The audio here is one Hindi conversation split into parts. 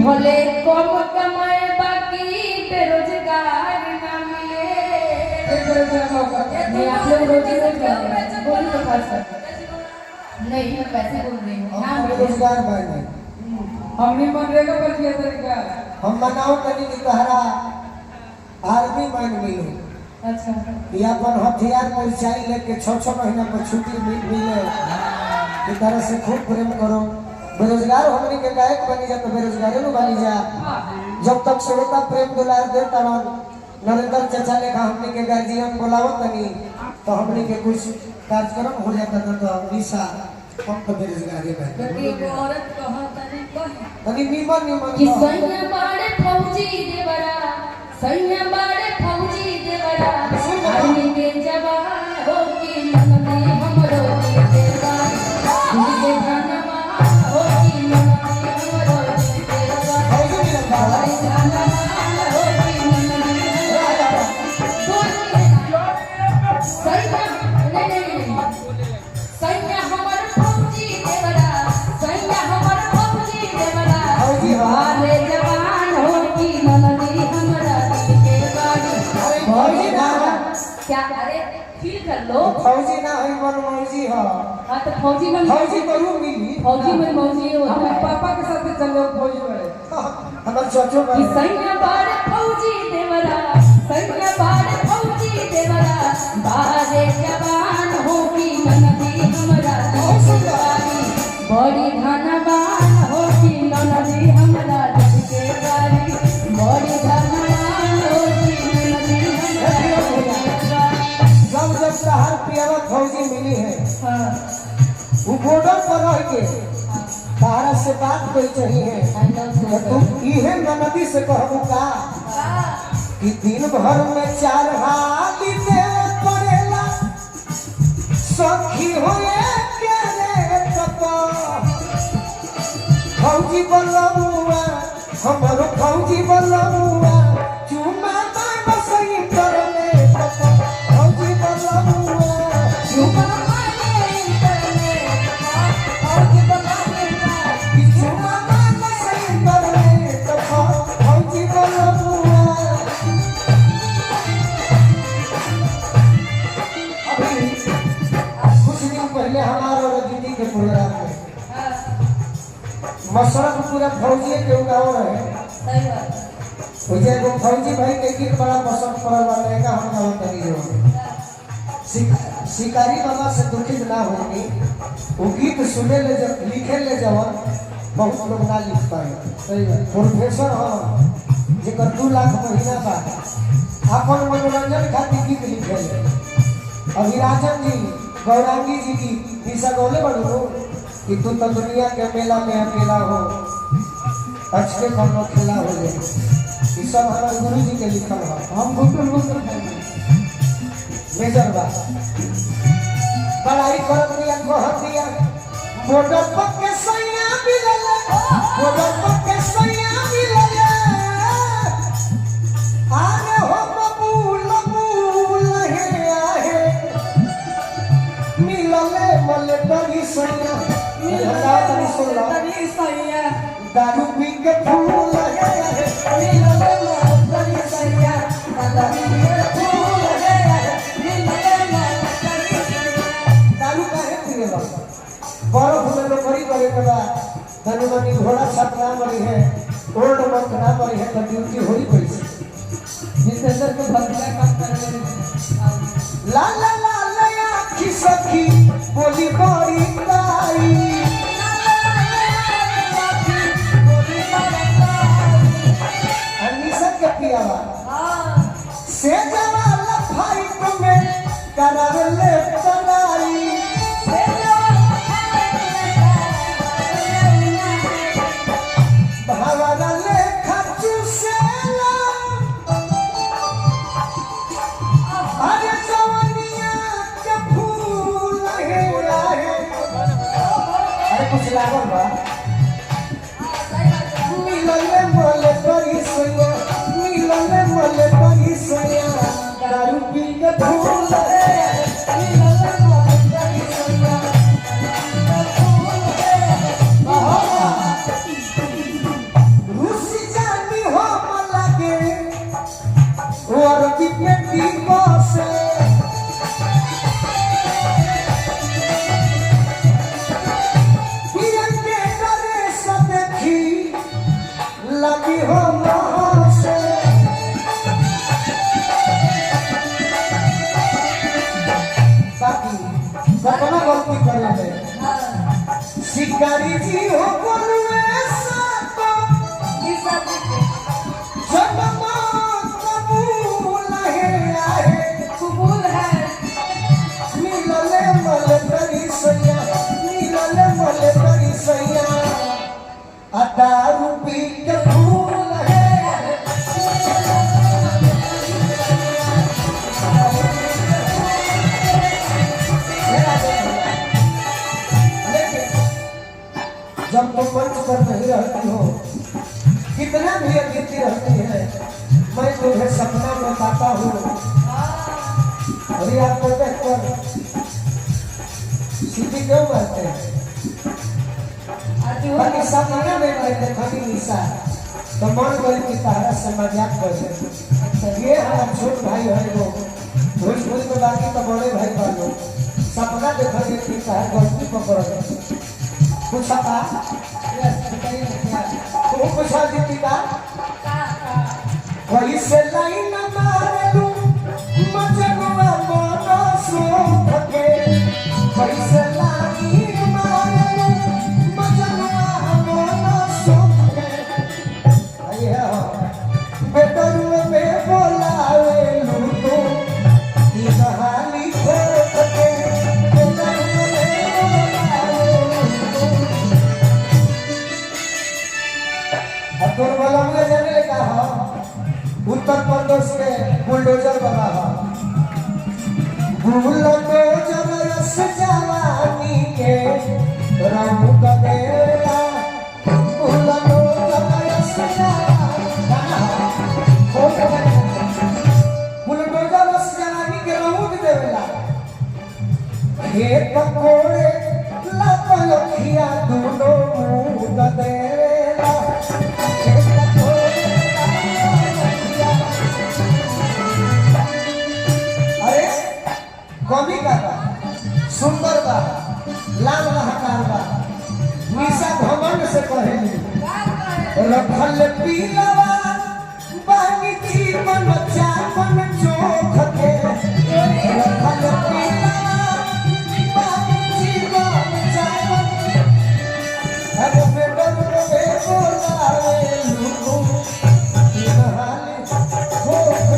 भले कम कमाए बाकी बेरोजगार ना मिले। आप लोग रोजी रोजगार बोल तो कर सकते नहीं, मैं पैसे बोल रही हूँ। बेरोजगार भाई हमने मनरेगा पर किया तरीका हम मनाओ कभी कि तहरा आर्मी मान मिलो। अच्छा ये अपन हथियार पहुंचाई लेके 6-6 महीना पर छुट्टी मिले की तरह से खूब प्रेम करो। बेरोजगार होने के गायक बनी जा तो बेरोजगार नु बनी जा। जब तक श्रोता प्रेम दुलार दे तड़न नरेंद्र चचा लेखा हमने के गार्जियन बोलावत तनी तो हमने के कुछ कार्यक्रम हो जाता था तो निशा हम तो बेरोजगारी में एक औरत तनी नीमन कि सैया बाड़े फौजी देवरा, सैया बाड़े फौजी देवरा, आर्मी के जवान हो कि ननदी हमरो के देवान, उनके धनवा हो कि ननदी हमरो के देवान, भाई धनवा हो कि ननदी सैया नहीं सैया हमर फौजी देवरा, सैया हमर फौजी देवरा, वाले जवान हो कि ननदी हमरा के बाड़ी। फौजी ना क्या अरे फील कर लो। फौजी ना है मन मौजी हो। हां तो फौजी में फौजी करू मिली फौजी में मौजी हो। हमारे पापा के साथ चलो फौजी में हमर चचो कि सैया बाड़े फौजी देवरा, सैया बाड़े फौजी देवरा, बारे जवान हो कि ननदी हमरा के बाड़ी, बड़ी धनवान हो कि ननदी हमरा के बाड़ी, बड़ी धनवान हो कि ननदी हमरा के बाड़ी। जब शहर पियावा फौजी मिली है हां वो बॉर्डर पर रह के तारा से बात कोई चाहिए तुम इहे ननदी से कहबू का कि दिन भर में 4 हाथ दे पड़ेला सखी होए के रे कपा फौजी बलमुआ हमरो फौजी बलमुआ चुमा मार सही करले कपा फौजी बलमुआ चुमा मसरत पूरा फौजी के गाँव है। सही बात मुझे वो फौजी भाई के गीत बड़ा पसंद पड़ा रहेगा हम गाँव तरी जो शिकारी बाबा से दुखित ना होगी वो गीत सुने ले लिखे ले जवान बहुत लोग ना लिख पाए। सही बात प्रोफेसर हो जेकर 2 लाख महीना बा अपन मनोरंजन खातिर गीत लिखे ले। अभिराजन जी गौरांगी जी की निशा गौले बड़ू कि तू तो दुनिया के मेला में अकेला हो अच्छे कौनो खेला हो जाए। ये सब हमारे गुरु जी के लिखल है। हम गुटुल मेजर बा पढ़ाई कर दिया कह दिया बॉर्डर पर के सैया मिलल बॉर्डर पर के सैया मिलल आने हो बबूल बबूल हे आहे मिलल मले बड़ी सैया दारू पी के फूल है मिलल बड़ी सैया दारू पी के फूल है मिलल बड़ी सैया दारू काहे पिएला बर्फ में नौकरी करे के बाद धनुमनी घोड़ा छाप ना मरी है ओल्ड मंथ ना मरी है तो ड्यूटी होई पैसे जितेंद्र के भक्तिया काम कर रहे ला ला ला ला आखी सखी बोली बड़ी ताई के पियावा से जवाला फाइट में करार ले तनाई से भावना ले खचू से ला अरे जवानिया के फूल है अरे कुछ लागल बा मिलले मोले करी सोया मिलले मोले करी सोया दारू पी के फूल है मिलले मोले करी सोया फूल है रूस भिखारी जी हो बोलवे सातो जन्म कबूल है कबूल है मिलले मल करी सैया मिलले मल करी सैया अदा रूपी के फूल है जब तुम मंच पर नहीं रहती हो कितना भी अतिथि रहती है मैं तुम्हें सपना में पाता हूँ अभी आपको देखकर सीधी क्यों मारते हैं बाकी सपना में मैं देखी निशा तो मन गई की तारा से मजाक कर ये हमारा छोट भाई है वो भोजपुरी में बाकी तो बड़े भाई वालों सपना देखिए कि तारा गलती पकड़ पूछा था वो पूछा दीपिका वही से लाइन मार लूं मजनुआ मोनो सोख के वही से लाइन मार लूं मजनुआ मोनो सोख के आइए बेदरुआ में बोलावे लूं तो ई कहानी खोख के बेदरुआ में बोलावे तोर वाला मुझे जाने लगा हा उत्तर प्रदेश के बुलडोजर बना हा बुलडोजर रस जवानी के रंग कदेला बुलडोजर रस बुलडोजर रस जवानी के रंग देवेला हे पकोड़े लपलखिया दोनों मुंह देवेला कवि का बा सुंदर बा लाल लहकार बा निशा घमंड से कहेली रखल पीलवा बानी जीवन चापन चोख के रखल पीलवा बानी जीवन चापन अरे बेटर रे बोलावे लू इहाले भोख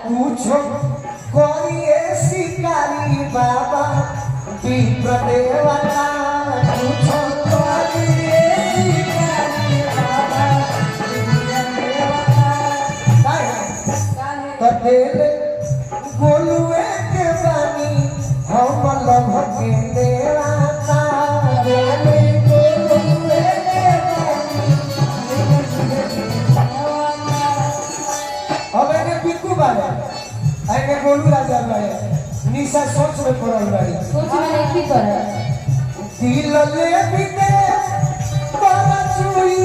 पूछो कोई शिकारी बाबा विप्र देवता पूछो कोई शिकारी बाबा तो तेरे गोलुए के बानी हम लभ के देवता तेरे गोलुए के बानी अब एने बिकू बाबा आइने गोलू राजा बाबा निशा सोच में पड़ल बाड़ी सोच में नहीं कर दिल ले भी दे पर चुई